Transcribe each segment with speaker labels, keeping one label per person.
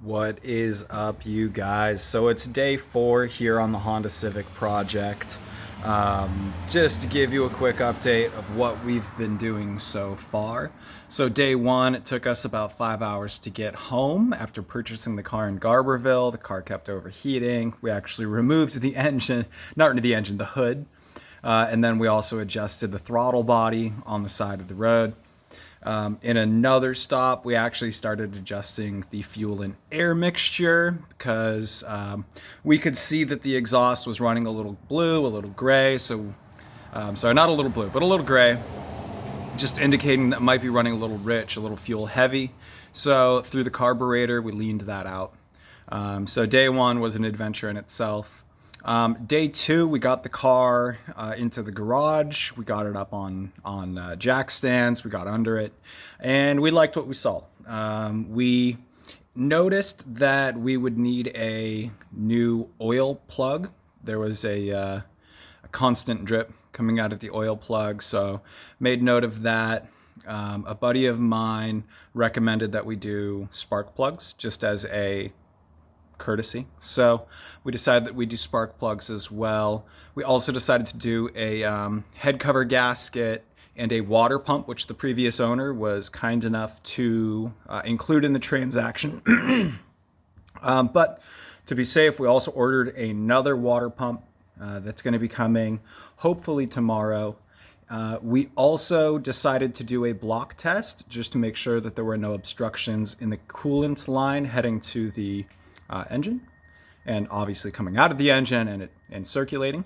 Speaker 1: What is up, you guys? So it's day 4 here on the Honda Civic project. Just to give you a quick update of what we've been doing so far. So day 1, it took us about 5 hours to get home after purchasing the car in Garberville. The car kept overheating. We actually removed the engine, not the engine, the hood. And then we also adjusted the throttle body on the side of the road. In another stop, we actually started adjusting the fuel and air mixture because we could see that the exhaust was running a little blue, a little gray. So, sorry, not a little blue, but a little gray, just indicating that it might be running a little rich, a little fuel heavy. So through the carburetor, we leaned that out. So day 1 was an adventure in itself. Day 2, we got the car into the garage. We got it up on jack stands. We got under it, and we liked what we saw. We noticed that we would need a new oil plug. There was a constant drip coming out of the oil plug, so made note of that. A buddy of mine recommended that we do spark plugs just as a courtesy. So we decided that we do spark plugs as well. We also decided to do a head cover gasket and a water pump, which the previous owner was kind enough to include in the transaction. But to be safe, we also ordered another water pump that's going to be coming hopefully tomorrow. We also decided to do a block test just to make sure that there were no obstructions in the coolant line heading to the engine, and obviously coming out of the engine and circulating.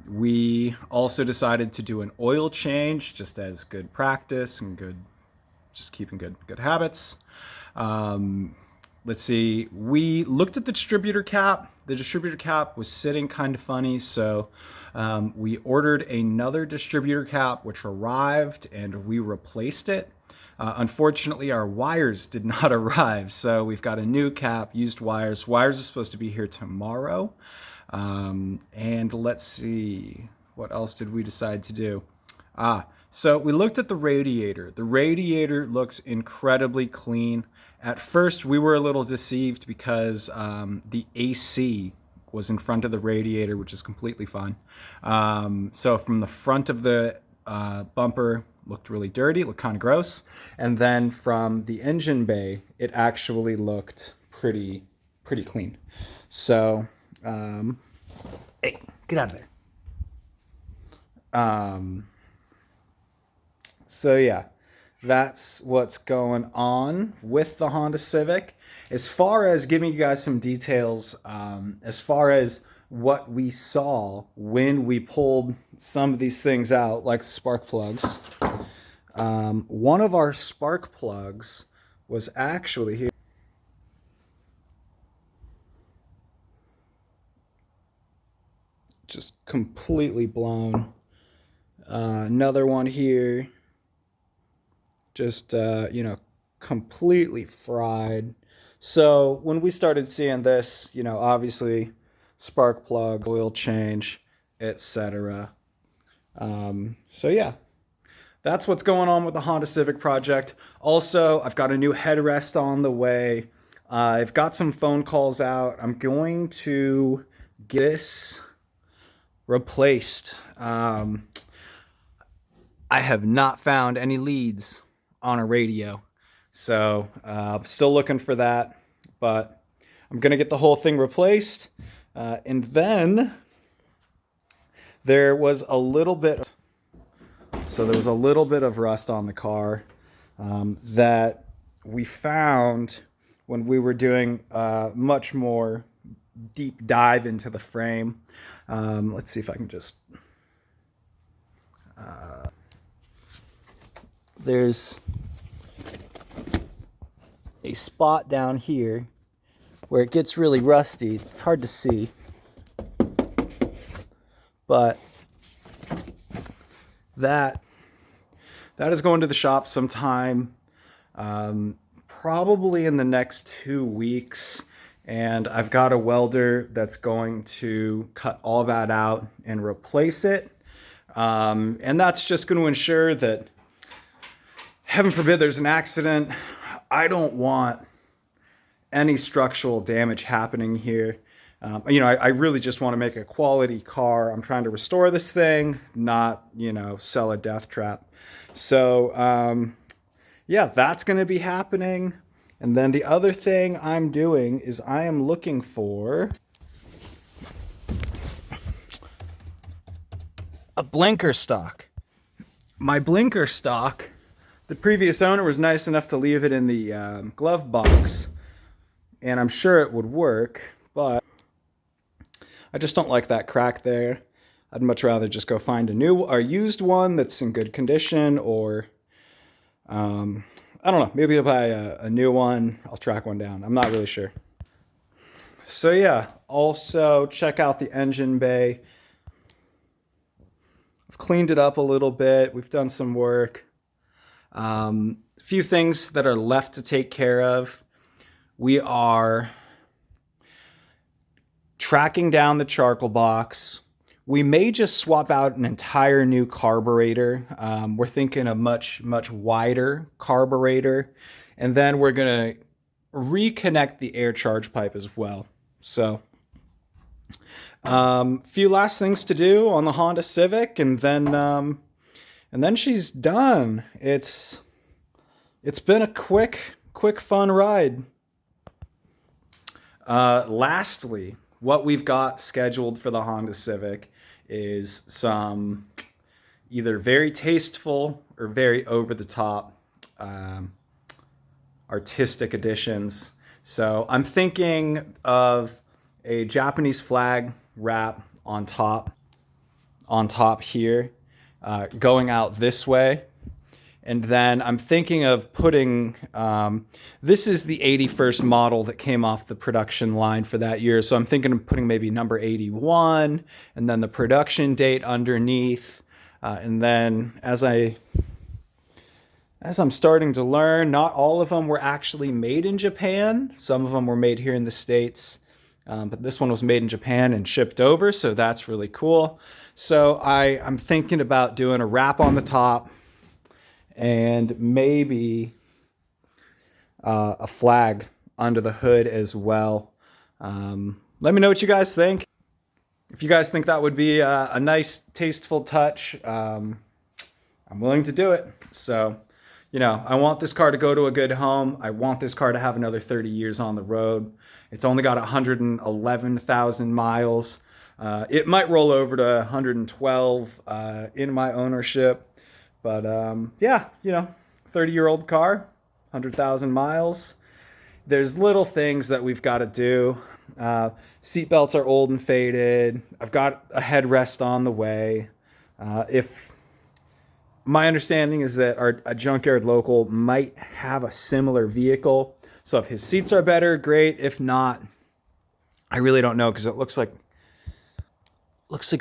Speaker 1: We also decided to do an oil change just as good practice and just keeping good habits. Let's see, we looked at the distributor cap. The distributor cap was sitting kind of funny, so we ordered another distributor cap, which arrived, and we replaced it. Unfortunately, our wires did not arrive, so we've got a new cap, used wires. Wires are supposed to be here tomorrow. And let's see, what else did we decide to do? So we looked at the radiator. The radiator looks incredibly clean. At first, we were a little deceived because the AC was in front of the radiator, which is completely fine. So from the front of the bumper, looked really dirty, looked kind of gross. And then from the engine bay, it actually looked pretty clean. So, hey, get out of there. So yeah, that's what's going on with the Honda Civic. As far as giving you guys some details, as far as what we saw when we pulled some of these things out, like the spark plugs. One of our spark plugs was actually here. Just completely blown. Another one here. Just, completely fried. So when we started seeing this, obviously spark plug, oil change, etc. So yeah, that's what's going on with the Honda Civic project. Also, I've got a new headrest on the way. I've got some phone calls out. I'm going to get this replaced. I have not found any leads on a radio, so I'm still looking for that, but I'm going to get the whole thing replaced. And then there was a little bit of rust on the car that we found when we were doing a much more deep dive into the frame. Let's see if I can just... there's a spot down here where it gets really rusty. It's hard to see, but that is going to the shop sometime, probably in the next 2 weeks. And I've got a welder that's going to cut all that out and replace it. And that's just going to ensure that, heaven forbid, there's an accident. I don't want any structural damage happening here. You know, I really just want to make a quality car. I'm trying to restore this thing, not, you know, sell a death trap. So, yeah, that's going to be happening. And then the other thing I'm doing is I am looking for a blinker stock. My blinker stock, the previous owner was nice enough to leave it in the glove box, and I'm sure it would work, but I just don't like that crack there. I'd much rather just go find a new or used one that's in good condition, or I don't know, maybe I'll buy a new one. I'll track one down. I'm not really sure. So yeah, also check out the engine bay. I've cleaned it up a little bit. We've done some work. A few things that are left to take care of. We are tracking down the charcoal box. We may just swap out an entire new carburetor. We're thinking a much wider carburetor. And then we're going to reconnect the air charge pipe as well. So, few last things to do on the Honda Civic, and then she's done. It's been a quick fun ride. Lastly, what we've got scheduled for the Honda Civic is some either very tasteful or very over-the-top artistic additions. So I'm thinking of a Japanese flag wrap on top here, going out this way. And then I'm thinking of putting, this is the 81st model that came off the production line for that year. So I'm thinking of putting maybe number 81 and then the production date underneath. And then as I'm starting to learn, not all of them were actually made in Japan. Some of them were made here in the States. But this one was made in Japan and shipped over. So that's really cool. So I'm thinking about doing a wrap on the top, and maybe a flag under the hood as well. Let me know what you guys think. If you guys think that would be a nice, tasteful touch, I'm willing to do it. So, you know, I want this car to go to a good home. I want this car to have another 30 years on the road. It's only got 111,000 miles. It might roll over to 112 in my ownership. But yeah, you know, 30-year-old car, 100,000 miles. There's little things that we've got to do. Seatbelts are old and faded. I've got a headrest on the way. If my understanding is that a junkyard local might have a similar vehicle. So if his seats are better, great. If not, I really don't know, because it looks like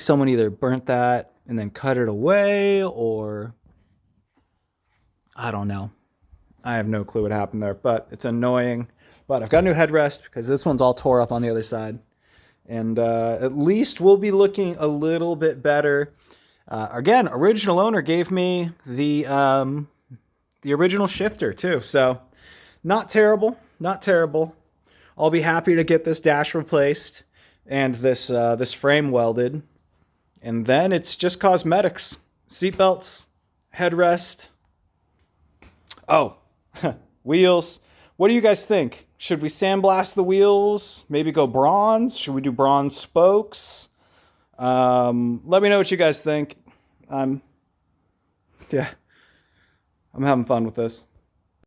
Speaker 1: someone either burnt that and then cut it away, or I don't know. I have no clue what happened there, but it's annoying. But I've got a new headrest because this one's all tore up on the other side. And at least we'll be looking a little bit better. Again, original owner gave me the original shifter too. So not terrible, not terrible. I'll be happy to get this dash replaced and this frame welded. And then it's just cosmetics. Seatbelts, headrest. Oh, wheels. What do you guys think? Should we sandblast the wheels? Maybe go bronze? Should we do bronze spokes? Let me know what you guys think. Yeah, I'm having fun with this.